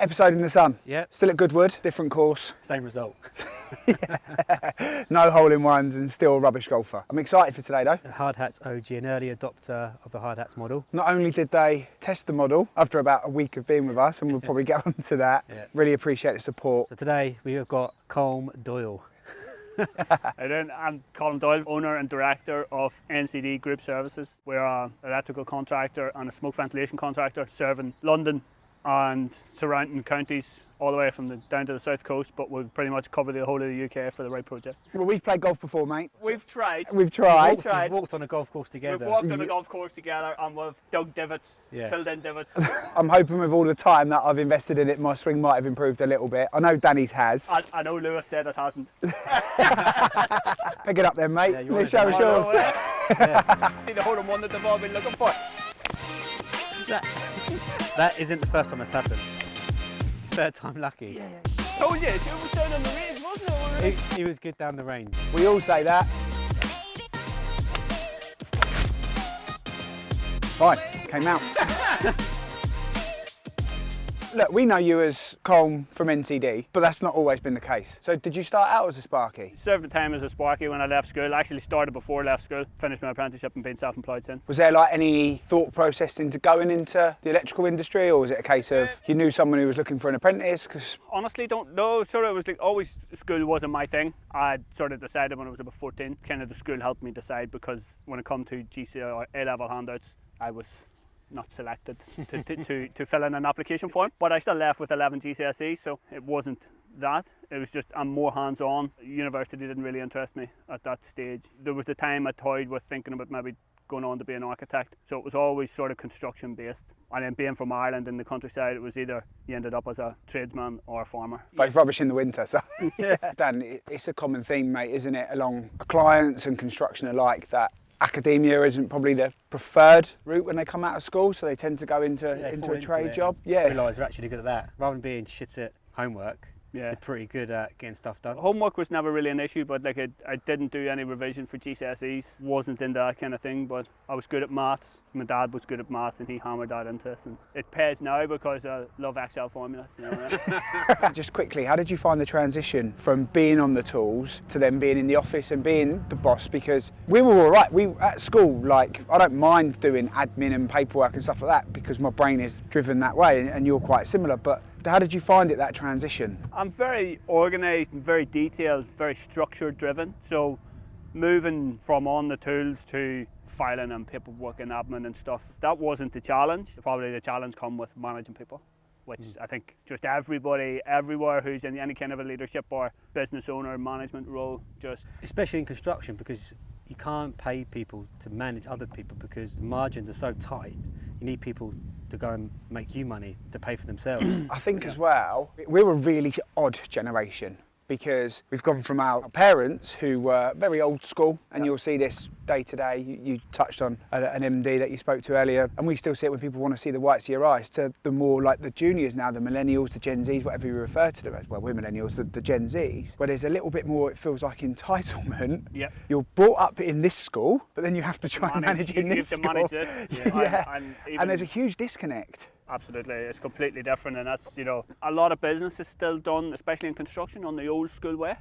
Episode in the sun. Yep. Still at Goodwood, different course. Same result. No hole-in-ones and still a rubbish golfer. I'm excited for today though. HardHats OG, an early adopter of the HardHats model. Not only did they test the model after about a week of being with us, and we'll probably get on to that. Yeah. Really appreciate the support. So today we have got Colm Doyle. I'm Colm Doyle, owner and director of NCD Group services. We're an electrical contractor and a smoke ventilation contractor serving London and surrounding counties all the way from down to the south coast, but we'll pretty much cover the whole of the UK for the right project. Well, we've played golf before, mate. We've tried. We've tried. We've walked on a golf course together. We've walked on a golf course together and we've dug divots, filled in divots. I'm hoping with all the time that I've invested in it, my swing might have improved a little bit. I know Danny's has. I know Lewis said it hasn't. Pick it up then, mate. Yeah, Let's show us yours. See the hole-in-one that they've all been looking for. That isn't the first time it's happened. Third time lucky. Told you, it was down on the range, wasn't it? He was good down the range. We all say that. Fine, came out. Look, we know you as Colm from NCD, but that's not always been the case. So did you start out as a Sparky? Served the time as a Sparky when I left school. I actually started before I left school, finished my apprenticeship and been self-employed since. Was there like any thought process into going into the electrical industry, or was it a case of you knew someone who was looking for an apprentice? Cause Honestly, don't know. Sort of was like always school wasn't my thing. I sort of decided when I was about 14. Kind of the school helped me decide, because when it come to GC or A-level handouts, I was not selected to fill in an application form, but I still left with 11 GCSEs, so it wasn't that. It was just I'm more hands-on. University didn't really interest me at that stage. There was the time I toyed with thinking about maybe going on to be an architect, so it was always sort of construction based. And then being from Ireland in the countryside, it was either you ended up as a tradesman or a farmer. both rubbish in the winter, so. Dan, it's a common theme, mate, isn't it, along clients and construction alike, that academia isn't probably the preferred route when they come out of school, so they tend to go into a trade job. Yeah. Realise they're actually good at that. Rather than being shit at homework, they're pretty good at getting stuff done. Homework was never really an issue, but like I didn't do any revision for GCSEs, wasn't into that kind of thing, but I was good at maths. My dad was good at maths and he hammered that into us, and it pays now because I love Excel formulas. You know. Just quickly, how did you find the transition from being on the tools to then being in the office and being the boss? Because we were all right. We at school, like, I don't mind doing admin and paperwork and stuff like that because my brain is driven that way, and you're quite similar. But how did you find it, that transition? I'm very organised and very detailed, very structure driven. So moving from on the tools to filing and paperwork and admin and stuff, that wasn't the challenge. Probably the challenge come with managing people, which I think just everybody, everywhere who's in any kind of a leadership or business owner management role, just... Especially in construction, because you can't pay people to manage other people because the margins are so tight. You need people to go and make you money to pay for themselves. I think as well, we're a really odd generation, because we've gone from our parents who were very old school, and you'll see this day to day. You touched on an MD that you spoke to earlier, and we still see it when people want to see the whites of your eyes, to the more like the juniors now, the millennials, the Gen Zs, whatever you refer to them as. Well, we're millennials, the Gen Zs, where there's a little bit more, it feels like, entitlement. Yep. You're brought up in this school, but then you have to try and manage in this school. You have to manage this. Yeah. And And there's a huge disconnect. Absolutely, it's completely different, and that's, you know, a lot of business is still done, especially in construction, on the old school way.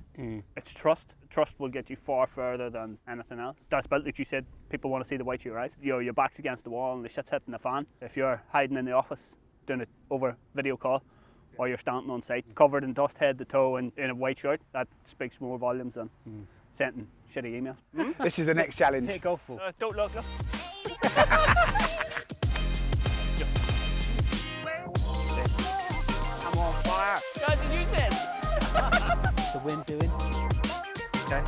It's trust. Trust will get you far further than anything else. That's built, like you said, people want to see the whites of your eyes. You know, your back's against the wall and the shit's hitting the fan. If you're hiding in the office doing it over video call, or you're standing on site covered in dust head to toe and in a white shirt, that speaks more volumes than sending shitty emails. This is the next challenge. Hit a golf ball. Don't look. I'm on fire. Guys, did you see it? What's the wind doing? Okay.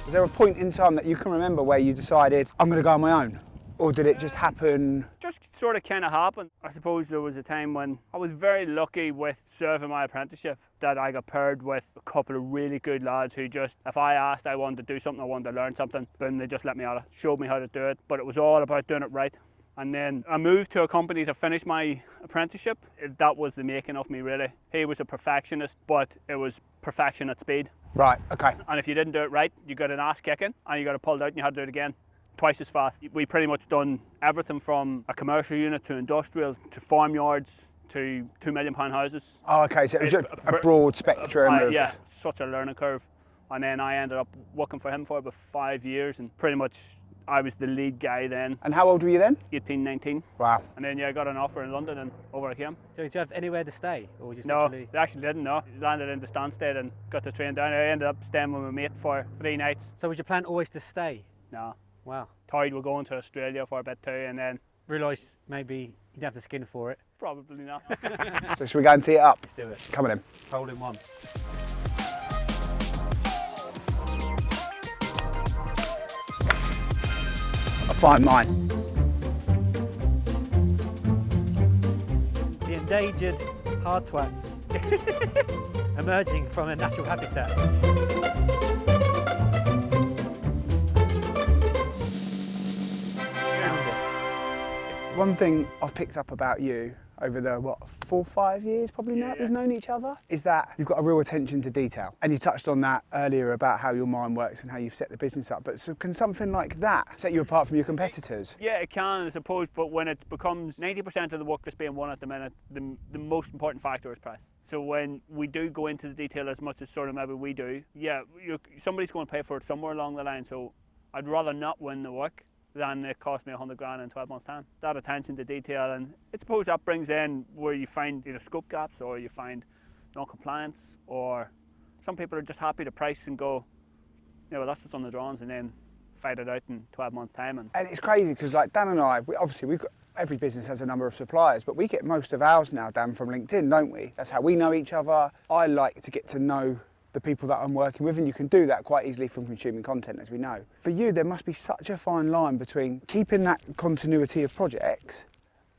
Was there a point in time that you can remember where you decided, I'm going to go on my own? Or did it just happen? Just sort of kind of happened. I suppose there was a time when I was very lucky with serving my apprenticeship, that I got paired with a couple of really good lads who just, if I asked I wanted to do something, I wanted to learn something, boom, they just let me at it, showed me how to do it. But it was all about doing it right. And then I moved to a company to finish my apprenticeship. That was the making of me, really. He was a perfectionist, but it was perfection at speed. Right, okay. And if you didn't do it right, you got an ass kicking and you got it pulled out and you had to do it again. twice as fast. We pretty much done everything from a commercial unit to industrial to farmyards to £2 million houses. Oh, okay, so it was a broad spectrum of... Yeah, such a learning curve. And then I ended up working for him for about 5 years, and pretty much I was the lead guy then. And how old were you then? 18, 19. Wow. And then I got an offer in London and over I came. So did you have anywhere to stay? Or just No, literally... they actually didn't, no. Landed in the Stansted and got the train down. I ended up staying with my mate for 3 nights. So was your plan always to stay? No. Wow. Tired we're going to Australia for a bit too, and then... Realised maybe you'd have the skin for it. Probably not. So should we go and tee it up? Let's do it. Come on in. Hole in one. I'll find mine. The endangered hardhats emerging from a natural habitat. One thing I've picked up about you over the, 4 or 5 years probably now we've known each other, is that you've got a real attention to detail. And you touched on that earlier about how your mind works and how you've set the business up. But so can something like that set you apart from your competitors? Yeah, it can, I suppose, but when it becomes 90% of the work that's being won at the minute, the most important factor is price. So when we do go into the detail as much as sort of maybe we do, yeah, somebody's going to pay for it somewhere along the line. So I'd rather not win the work than it cost me 100 grand in 12 months' time. That attention to detail, and I suppose that brings in where you find either scope gaps or you find non-compliance, or some people are just happy to price and go, yeah, well, that's what's on the drawings, and then fight it out in 12 months' time. And it's crazy because like Dan and I, we've got, every business has a number of suppliers, but we get most of ours now, Dan, from LinkedIn, don't we? That's how we know each other. I like to get to know the people that I'm working with, and you can do that quite easily from consuming content, as we know. For you, there must be such a fine line between keeping that continuity of projects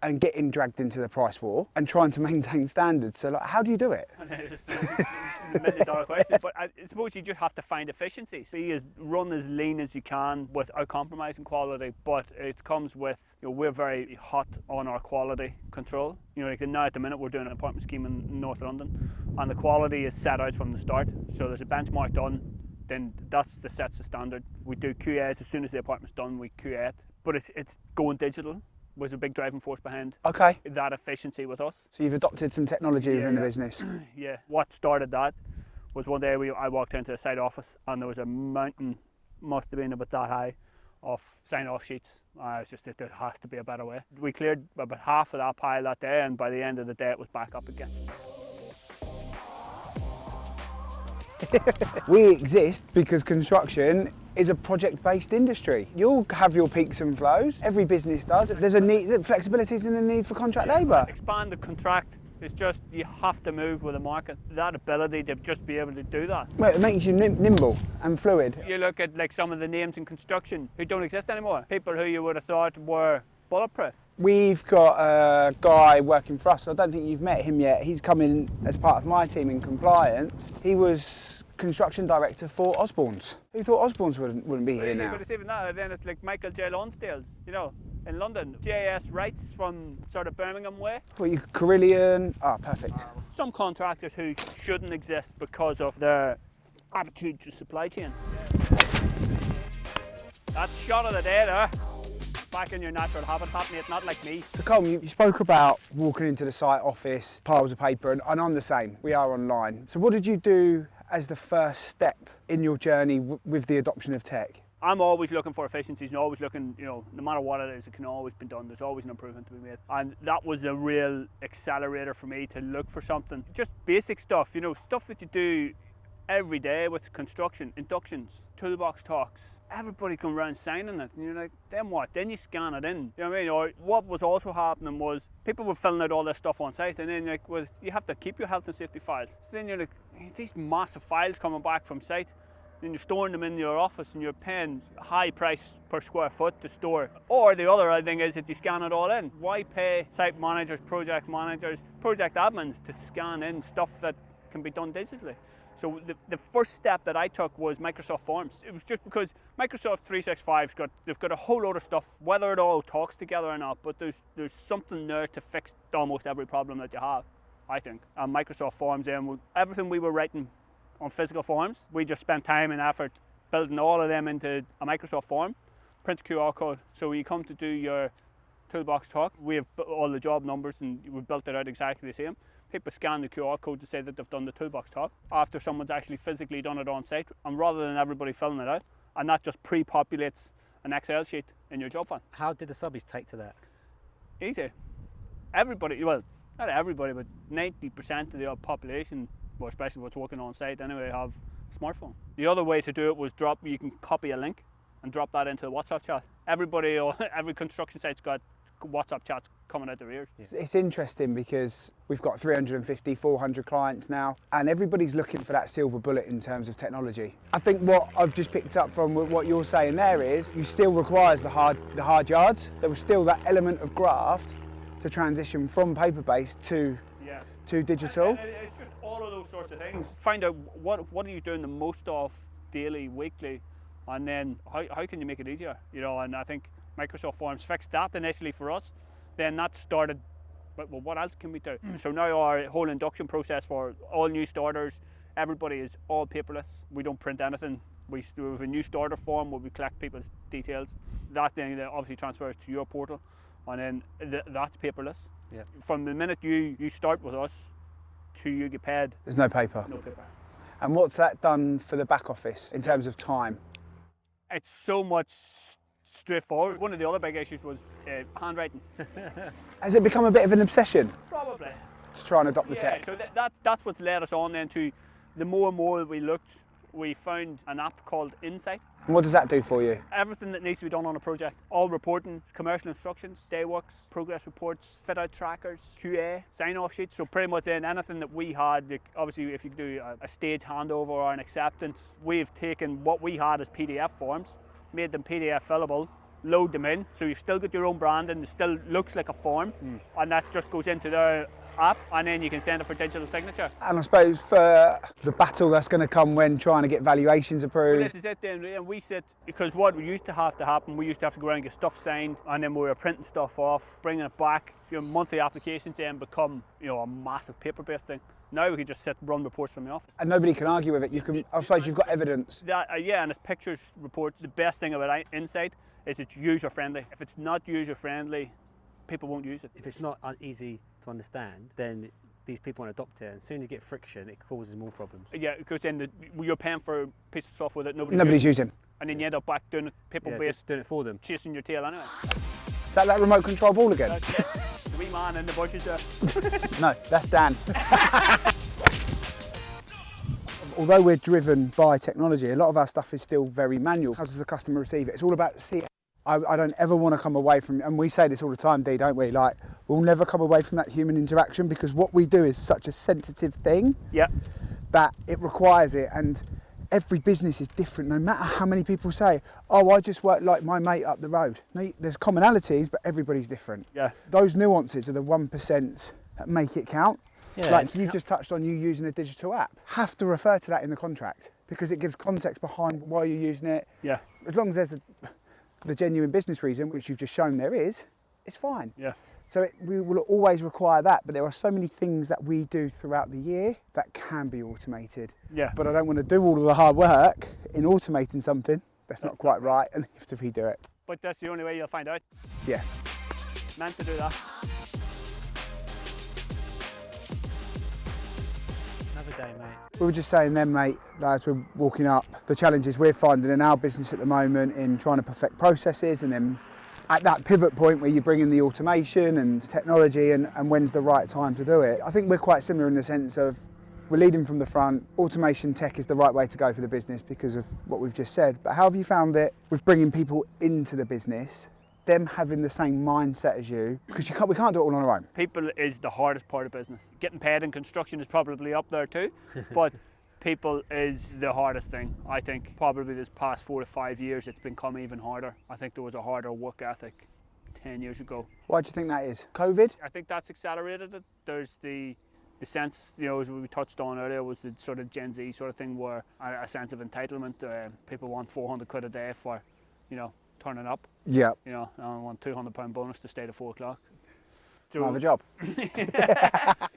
and getting dragged into the price war and trying to maintain standards. So like, how do you do it? It's a $1 million question, but I suppose you just have to find efficiencies. Run as lean as you can without compromising quality, but it comes with, we're very hot on our quality control. Like now at the minute we're doing an apartment scheme in North London, and the quality is set out from the start. So there's a benchmark done, then that's the sets the standard. We do QAs as soon as the apartment's done, we QA it. But it's going digital was a big driving force behind that efficiency with us. So you've adopted some technology within the business. Yeah. What started that was one day I walked into a site office and there was a mountain, must have been about that high, of sign-off sheets. It's just that there has to be a better way. We cleared about half of that pile that day, and by the end of the day it was back up again. We exist because construction is a project-based industry. You'll have your peaks and flows. Every business does. There's a need, flexibility and a need for contract labour. Expand the contract. It's just you have to move with the market. That ability to just be able to do that. Well, it makes you nimble and fluid. You look at like some of the names in construction who don't exist anymore. People who you would have thought were bulletproof. We've got a guy working for us. I don't think you've met him yet. He's come in as part of my team in compliance. He was construction director for Osborne's. Who thought Osborne's wouldn't be here now? But it's even that, then it's like Michael J. Lonsdale's, in London. J.S. Wrights from sort of Birmingham way. Well, you Carillion. Ah, perfect. Some contractors who shouldn't exist because of their attitude to supply chain. That shot of the day there. Back in your natural habitat, mate, not like me. So Colm, you spoke about walking into the site office, piles of paper, and I'm the same. We are online. So what did you do as the first step in your journey with the adoption of tech? I'm always looking for efficiencies and always looking, no matter what it is, it can always be done. There's always an improvement to be made. And that was a real accelerator for me to look for something. Just basic stuff, stuff that you do every day with construction, inductions, toolbox talks. Everybody come around signing it, and you're like, then what? Then you scan it in. You know what I mean? Or what was also happening was people were filling out all this stuff on site, and then you're like, well, you have to keep your health and safety files. So then you're like, these massive files coming back from site, then you're storing them in your office, and you're paying a high price per square foot to store. Or the other thing is that you scan it all in. Why pay site managers, project admins to scan in stuff that can be done digitally? So the first step that I took was Microsoft Forms. It was just because Microsoft 365's they've got a whole load of stuff, whether it all talks together or not, but there's something there to fix almost every problem that you have, I think. And Microsoft Forms, everything we were writing on physical forms, we just spent time and effort building all of them into a Microsoft form. print a QR code. So when you come to do your TEEBOX Talk, we have all the job numbers and we've built it out exactly the same. People scan the QR code to say that they've done the TEEBOX Talk after someone's actually physically done it on site, and rather than everybody filling it out, and that just pre-populates an Excel sheet in your job file. How did the subbies take to that? Easy. Everybody, well, not everybody, but 90% of the population, well, especially what's working on site anyway, have a smartphone. The other way to do it was you can copy a link and drop that into the WhatsApp chat. Everybody, or every construction site's got WhatsApp chats coming out their ears. It's interesting because we've got 350, 400 clients now, and everybody's looking for that silver bullet in terms of technology. I think what I've just picked up from what you're saying there is you still requires the hard yards. There was still that element of graft to transition from paper-based to digital. And it's just all of those sorts of things. Find out what are you doing the most of daily, weekly, and then how can you make it easier? And I think Microsoft Forms fixed that initially for us. Then that started, but well, what else can we do? So now our whole induction process for all new starters, everybody is all paperless. We don't print anything. We have a new starter form where we collect people's details. That then obviously transfers to your portal, and then that's paperless. Yeah. From the minute you start with us to you get paid, There's no paper. no paper. And what's that done for the back office in terms of time? It's so much straightforward. One of the other big issues was handwriting. Has it become a bit of an obsession Probably. to try and adopt the tech? So that's what's led us on then to the more and more we looked, we found an app called Insight. And what does that do for you? Everything that needs to be done on a project, all reporting, commercial instructions, day works, progress reports, fit out trackers, QA, sign off sheets. So pretty much then anything that we had, obviously if you do a stage handover or an acceptance, we've taken what we had as PDF forms, made them PDF fillable, load them in, so you've still got your own branding, it still looks like a form, and that just goes into their app, and then you can send it for digital signature. And I suppose for the battle that's going to come when trying to get valuations Well, approved. this is it then, and we sit, because what used to have to happen, we used to have to go around and get stuff signed, and then we were printing stuff off, bringing it back. Monthly applications then become, a massive paper-based thing. Now we can just sit, run reports from the office. And nobody can argue with it. I suppose you've got evidence. That, and it's pictures, reports. The best thing about Insight is it's user-friendly. If it's not user-friendly, people won't use it. If it's not easy to understand, then these people won't adopt it, and as soon as you get friction, it causes more problems. Yeah, because then you're paying for a piece of software that nobody's Nobody's using. and then you end up back doing it Yeah, paper-based, just doing it for them. chasing your tail anyway. Is that remote control ball again? That's it. The wee man in the bushes there. No, that's Dan. Although we're driven by technology, a lot of our stuff is still very manual. How does the customer receive it? It's all about seeing. I don't ever want to come away from, and we say this all the time, Dee, don't we? Like, we'll never come away from that human interaction because what we do is such a sensitive thing Yeah. that it requires it. And every business is different, no matter how many people say, oh, I just work like my mate up the road. No, there's commonalities, but everybody's different. Yeah. Those nuances are the 1% that make it count. Yeah, Like you just touched on you using a digital app. Have to refer to that in the contract because it gives context behind why you're using it. Yeah. As long as there's the genuine business reason, which you've just shown there is, it's fine. Yeah. So we will always require that, but there are so many things that we do throughout the year that can be automated. Yeah. But I don't want to do all of the hard work in automating something that's not quite right and you have to redo it. But that's the only way you'll find out. Yeah. Meant to do that. Another day, mate. We were just saying then, mate, as we're walking up, the challenges we're finding in our business at the moment in trying to perfect processes, and then at that pivot point where you bring in the automation and technology and when's the right time to do it. I think we're quite similar in the sense of we're leading from the front. Automation tech is the right way to go for the business because of what we've just said. But how have you found it with bringing people into the business, them having the same mindset as you? Because we can't do it all on our own. People is the hardest part of business. Getting paid in construction is probably up there too, but people is the hardest thing. I think probably this past 4 to 5 years it's become even harder. I think there was a harder work ethic 10 years ago. Why do you think that is? COVID? I think that's accelerated it. There's the sense, as we touched on earlier, was the sort of Gen Z sort of thing where a sense of entitlement. People want 400 quid a day for, turning up. Yeah. I want £200 bonus to stay to 4 o'clock. I have a job.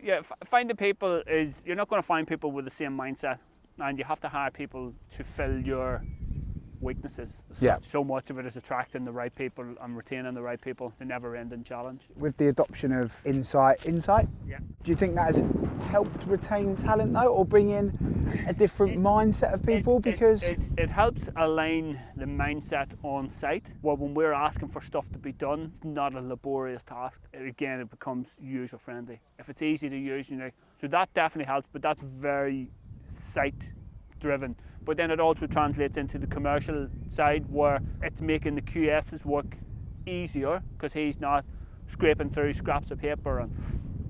Yeah, finding people is, you're not going to find people with the same mindset, and you have to hire people to fill your weaknesses. Yeah. So much of it is attracting the right people and retaining the right people. It's a never-ending challenge. With the adoption of insight, Yeah. do you think that has helped retain talent though, or bring in a different mindset of people? Because it helps align the mindset on site. Well, when we're asking for stuff to be done, it's not a laborious task. Again, it becomes user friendly. If it's easy to use, so that definitely helps. But that's very site driven. But then it also translates into the commercial side, where it's making the QS's work easier because he's not scraping through scraps of paper and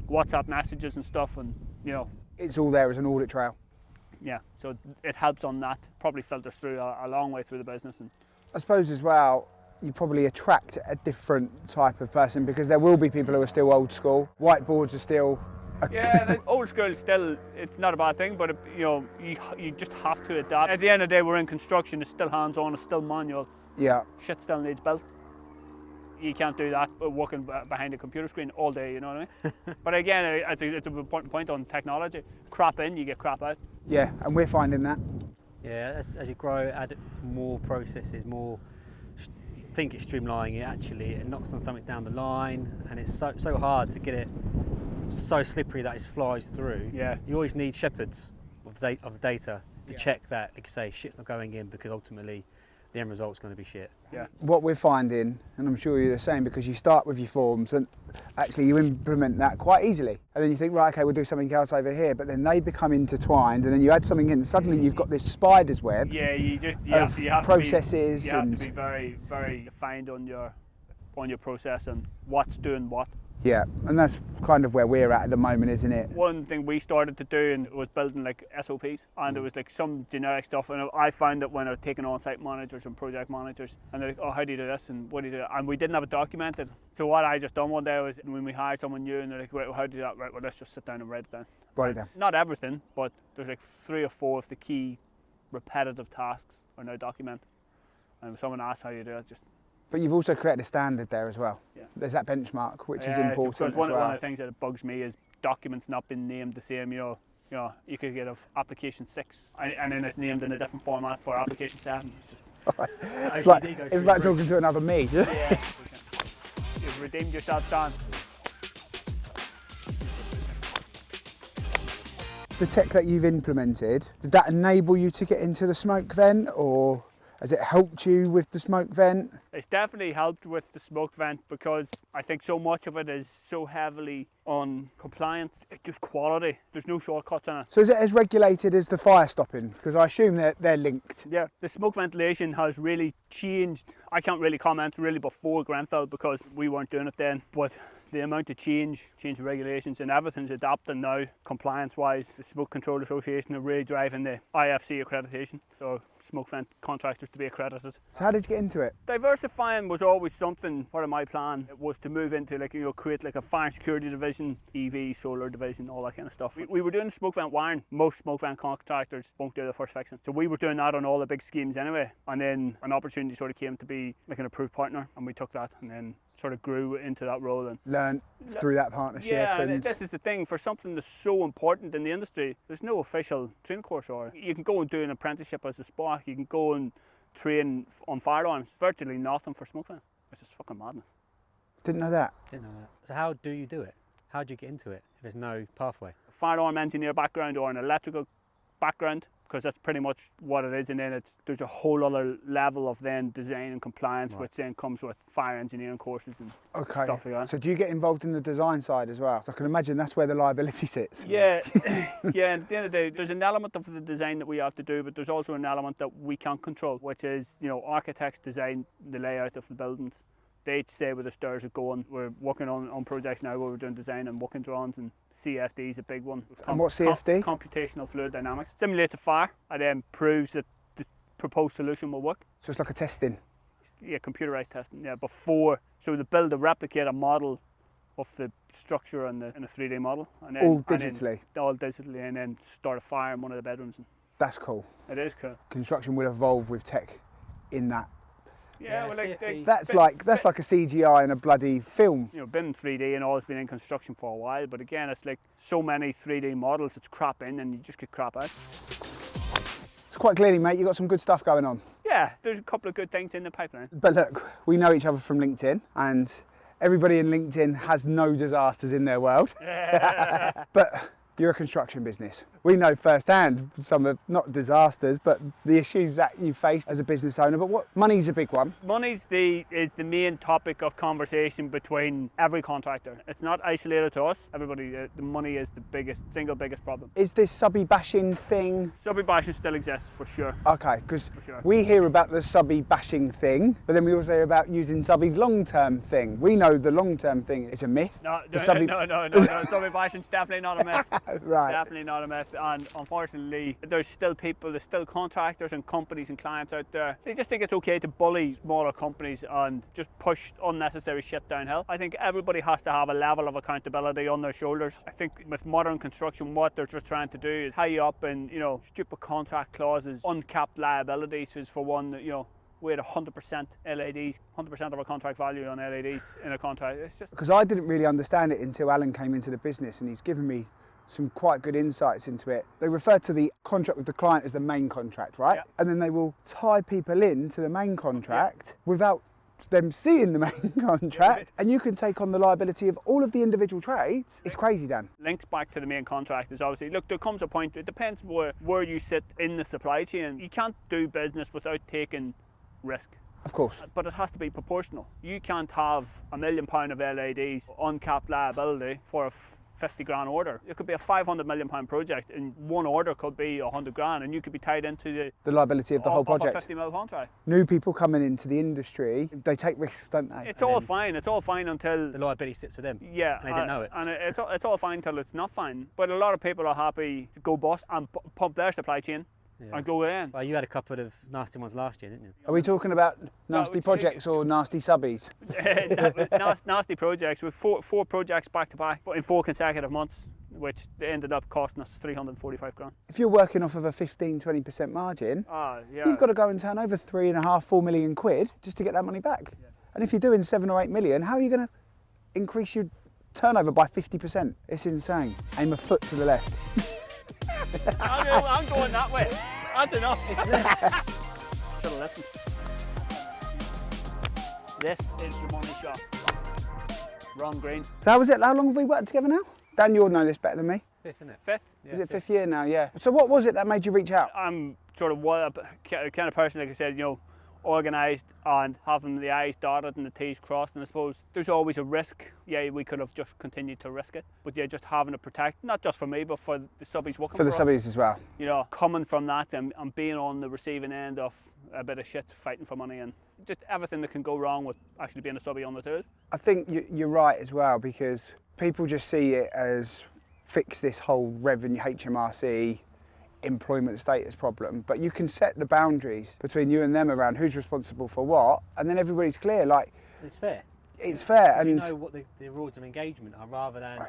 WhatsApp messages and stuff, and it's all there as an audit trail. yeah, so it helps on that. Probably filters through a long way through the business. And I suppose as well, you probably attract a different type of person, because there will be people who are still old school. Whiteboards are still yeah, old school still, it's not a bad thing, but you just have to adapt. At the end of the day, we're in construction, it's still hands-on, it's still manual. yeah. Shit still needs built. You can't do that working behind a computer screen all day, you know what I mean? But again, it's an important point on technology. Crap in, you get crap out. Yeah, and we're finding that. Yeah, as you grow, add more processes, more. You think it's streamlining it, actually it knocks on something down the line, and it's so hard to get it so slippery that it flies through. Yeah. You always need shepherds of the data to check that, like you say, shit's not going in, because ultimately the end result's going to be shit. Yeah. What we're finding, and I'm sure you're the same, because you start with your forms and actually you implement that quite easily, and then you think, right, okay, we'll do something else over here, but then they become intertwined, and then you add something in, and suddenly you've got this spider's web. Yeah, you have processes. To be, you have to be very, very defined on your process and what's doing what. Yeah, and that's kind of where we're at the moment, isn't it? One thing we started to do and was building like SOPs, and it was like some generic stuff, and I found that when I was taking on site managers and project managers, and they're like, oh, how do you do this and what do you do, and we didn't have it documented. So what I just done one day was, when we hired someone new, and they're like, right, well, how do you do that? Right, well, let's just sit down and write it down. Write it down. Not everything, but there's like 3 or 4 of the key repetitive tasks are now documented, and if someone asks how you do it, just. But you've also created a standard there as well. Yeah. There's that benchmark, which is Because important as one well. of the things that bugs me is documents not being named the same. You could get of application 6, and then it's named in a different format for application 7. It's like talking to another me. Yeah. You've redeemed yourself, Dan. The tech that you've implemented, did that enable you to get into the smoke vent, or has it helped you with the smoke vent? It's definitely helped with the smoke vent, because I think so much of it is so heavily on compliance. It's just quality. There's no shortcuts in it. So is it as regulated as the fire stopping? Because I assume they're linked. Yeah, the smoke ventilation has really changed. I can't really comment really before Grenfell, because we weren't doing it then, but the amount of change the regulations, and everything's adapting now compliance-wise. The Smoke Control Association are really driving the IFC accreditation, so smoke vent contractors to be accredited. So how did you get into it? Diversifying was always something, part of my plan. It was to move into create like a fire security division, EV, solar division, all that kind of stuff. We were doing smoke vent wiring. Most smoke vent contractors won't do the first fixing. So we were doing that on all the big schemes anyway. And then an opportunity sort of came to be like an approved partner, and we took that and then sort of grew into that role and learn through that partnership. Yeah, and this is the thing, for something that's so important in the industry, there's no official training course, or you can go and do an apprenticeship as a spark, you can go and train on fire alarms, virtually nothing for smoke vent. It's just fucking madness. Didn't know that. So how do you do it? How do you get into it if there's no pathway? A fire alarm engineer background or an electrical background, because that's pretty much what it is, and then there's a whole other level of then design and compliance, right, which then comes with fire engineering courses and stuff like that. So do you get involved in the design side as well? So I can imagine that's where the liability sits. Yeah, yeah. At the end of the day, there's an element of the design that we have to do, but there's also an element that we can't control, which is, architects design the layout of the buildings. They say where the stairs are going. We're working on projects now where we're doing design and working drawings, and CFD is a big one. And what's CFD? Computational fluid dynamics. Simulates a fire and then proves that the proposed solution will work. So it's like a testing? Yeah, computerized testing, yeah, before. So replicate a model of the structure in a 3D model. And then, all digitally? And then start a fire in one of the bedrooms. That's cool. It is cool. Construction will evolve with tech in that. Yeah, well, that's like a CGI in a bloody film. Been in 3D and always been in construction for a while, but again, it's like so many 3D models, it's crap in and you just get crap out. It's quite clearly, mate, you've got some good stuff going on. Yeah, Yeah, there's a couple of good things in the pipeline. But look, we know each other from LinkedIn, and everybody in LinkedIn has no disasters in their world. But you're a construction business. We know firsthand some of, not disasters, but the issues that you faced as a business owner. But what, money's a big one. Money's is the main topic of conversation between every contractor. It's not isolated to us. Everybody, the money is the single biggest problem. Is this subby bashing thing? Subby bashing still exists for sure. Okay, because sure. we hear about the subby bashing thing, but then we also hear about using subbies long-term thing. We know the long-term thing is a myth. No, The subby- no. Subby bashing's definitely not a myth. Right. Definitely not a myth. And unfortunately, there's still contractors and companies and clients out there. They just think it's okay to bully smaller companies and just push unnecessary shit downhill. I think everybody has to have a level of accountability on their shoulders. I think with modern construction, what they're just trying to do is tie you up in, stupid contract clauses, uncapped liabilities is for one that, we had 100% LEDs, 100% of our contract value on LEDs in a contract. It's just Because I didn't really understand it until Alan came into the business, and he's given me some quite good insights into it. They refer to the contract with the client as the main contract, right? Yeah. And then they will tie people into the main contract without them seeing the main contract, and you can take on the liability of all of the individual trades. It's crazy, Dan. links back to the main contract is obviously, look, there comes a point, it depends where you sit in the supply chain. You can't do business without taking risk. Of course. But it has to be proportional. You can't have £1 million of LEDs uncapped liability for a 50 grand order. It could be a 500 million pound project, and one order could be 100 grand, and you could be tied into The liability of the whole a project. 50 mil contract. New people coming into the industry, they take risks, don't they? It's all fine. It's all fine until The liability sits with them. yeah, and they didn't know it. And it's all fine until it's not fine. But a lot of people are happy to go bust and pump their supply chain and go in. Well, you had a couple of nasty ones last year, didn't you? Are we talking about nasty projects or nasty subbies? Nasty projects with four projects back to back in 4 consecutive months, which ended up costing us 345 grand. If you're working off of a 15-20% margin, Yeah. you've got to go and turn over 3.5–4 million quid just to get that money back. And if you're doing 7 or 8 million, how are you going to increase your turnover by 50%? It's insane. Aim a foot to the left. I'm going that way. That's enough. Should have listened. This is the money shot. Wrong green. So how long have we worked together now? Dan, you'll know this better than me. 5th, isn't it? 5th. Is it 5th year now? Yeah. So what was it that made you reach out? I'm sort of kind of person, like I said, organised and having the I's dotted and the T's crossed, and I suppose there's always a risk. Yeah, we could have just continued to risk it, but yeah, just having to protect, not just for me, but for the subbies working For the us. subbies as well. Coming from that and being on the receiving end of a bit of shit, fighting for money and just everything that can go wrong with actually being a subby on the tools. I think you're right as well, because people just see it as fix this whole revenue HMRC employment status problem, but you can set the boundaries between you and them around who's responsible for what, and then everybody's clear. Like, It's fair. it's fair. You And know what the rules of engagement are, rather than,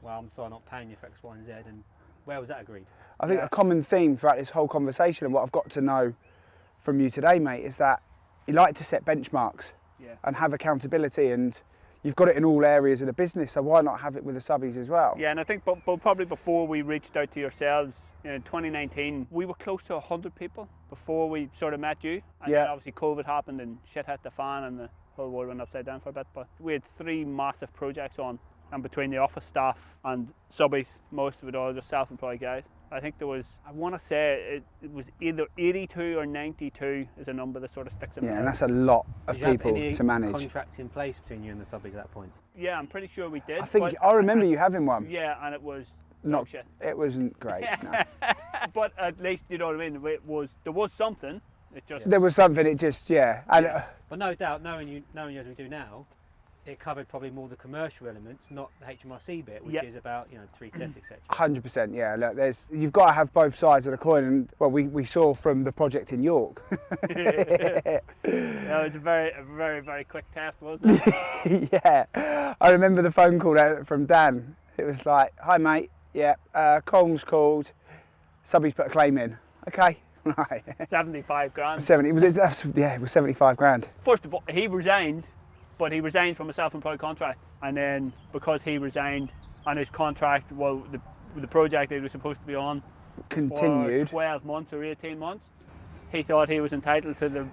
well, I'm sorry, I'm not paying you for X, Y, and Z, and where was that agreed? I think a common theme throughout this whole conversation, and what I've got to know from you today, mate, is that you like to set benchmarks and have accountability, and you've got it in all areas of the business, so why not have it with the subbies as well? Yeah, and I think but probably before we reached out to yourselves in 2019, we were close to 100 people before we sort of met you. And then obviously COVID happened and shit hit the fan and the whole world went upside down for a bit. But we had 3 massive projects on, and between the office staff and subbies, most of it all just self-employed guys. I think there was, I want to say it was either 82 or 92 is a number that sort of sticks in my Yeah, head. and that's a lot of Did you have people any to manage. contracts in place between you and the subbies at that point? Yeah, I'm pretty sure we did. I think I remember you having one. Yeah, and it was Not shit. It wasn't great. No. But at least, you know what I mean, there was something. It just There was something. It just and But no doubt, knowing you as we do now, it covered probably more the commercial elements, not the HMRC bit, which is about 3 tests, etc. 100%. Yeah. Look, you've got to have both sides of the coin, and well, we saw from the project in York. It was a very, very quick test, wasn't it? Yeah, I remember the phone call from Dan. It was like, "Hi mate, yeah, Colm's called, subbies put a claim in." Okay, right. 75 grand. 70. It was 75 grand. First of all, he resigned, but he resigned from a self-employed contract, and then because he resigned and his contract, well, the project he was supposed to be on Continued. for 12 months or 18 months, he thought he was entitled to the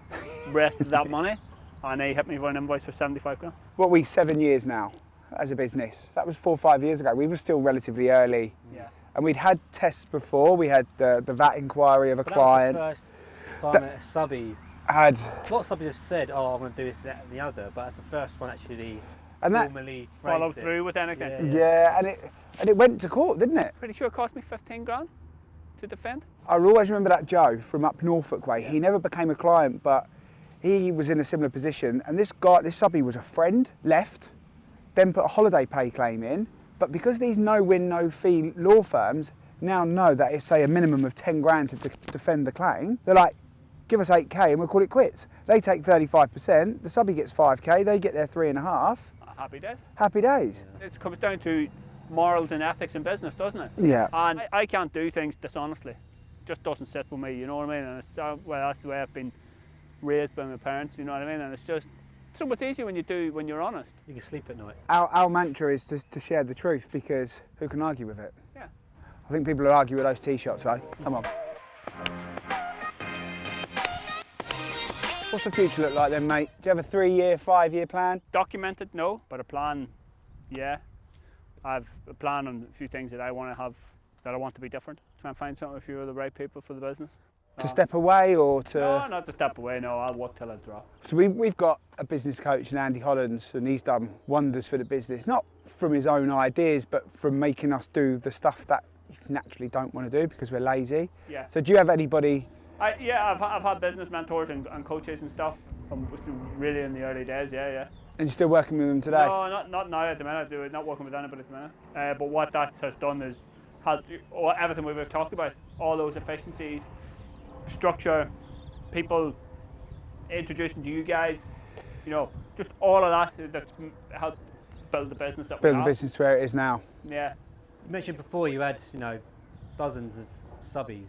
rest of that money, and he hit me with an invoice for 75 grand. What, we 7 years now as a business? That was 4 or 5 years ago. We were still relatively early. Yeah. And we'd had tests before. We had the VAT inquiry of a But client. that was the first time that a subby. Had A lot of subbies have said, "Oh, I'm going to do this, that, and the other," but that's the first one actually and that formally Follow phrased it. through with anything. yeah, and it went to court, didn't it? Pretty sure it cost me 15 grand to defend. I always remember that Joe from up Norfolk way. He never became a client, but he was in a similar position. And this subby was a friend, left, then put a holiday pay claim in. But because these no-win, no-fee law firms now know that it's, say, a minimum of 10 grand to defend the claim, they're like, give us 8k and we'll call it quits. They take 35%, the subby gets 5k, they get their 3.5. Happy days. Happy days. It comes down to morals and ethics in business, doesn't it? Yeah. And I can't do things dishonestly. It just doesn't sit with me, you know what I mean? And it's, well, that's the way I've been raised by my parents, you know what I mean? And it's just so much easier when you're honest. You can sleep at night. Our mantra is to share the truth, because who can argue with it? Yeah. I think people will argue with those tee-shots though. Come on. What's the future look like then, mate? Do you have a 3-year, 5-year plan? Documented, no, but a plan, yeah. I've a plan on a few things that I want to have, that I want to be different. Try and find something with a few of the right people for the business. To step away or to... No, not to step away, no, I'll work till I drop. So we've got a business coach in Andy Hollands, and he's done wonders for the business, not from his own ideas, but from making us do the stuff that you naturally don't want to do because we're lazy. Yeah. So do you have anybody... I've had business mentors and coaches and stuff, really in the early days, yeah. And you're still working with them today? No, not now at the minute, not working with anybody at the minute. But what that has done is, everything we've talked about, all those efficiencies, structure, people, introducing to you guys, you know, just all of that that's helped build the business that we Build the have. business where it is now. Yeah. You mentioned before you had, dozens of subbies.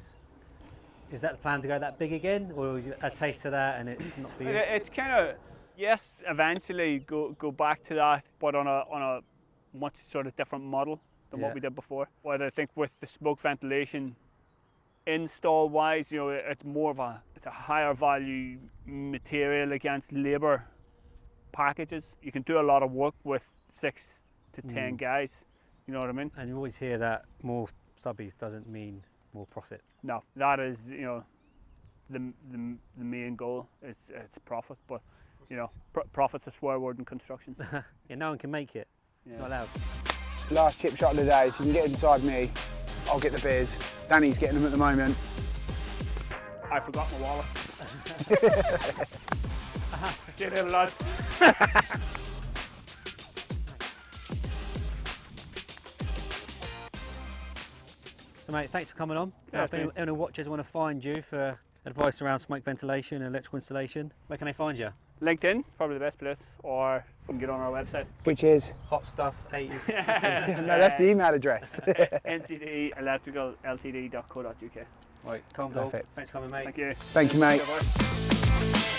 Is that the plan to go that big again, or you a taste of that and it's not for you? It's kind of, yes, eventually go back to that, but on a much sort of different model than what we did before. But I think with the smoke ventilation install wise, it's more of a higher value material against labour packages. You can do a lot of work with 6 to 10 guys, you know what I mean? And you always hear that more subbies doesn't mean more profit. No, that is, the main goal. It's profit, but profit's a swear word in construction. Yeah, no one can make it. Yeah. Not allowed. Last chip shot of the day, if you can get inside me, I'll get the beers. Danny's getting them at the moment. I forgot my wallet. See you later, lads. So mate, thanks for coming on. Yeah, If any watchers want to find you for advice around smoke ventilation and electrical installation, where can they find you? LinkedIn, probably the best place, or you can get on our website. Which is? Hot stuff 80. No, that's the email address. NCD Electrical Ltd.co.uk. Right, Colm Doyle. Perfect. Thanks for coming, mate. Thank you. Thank you, mate. Bye-bye.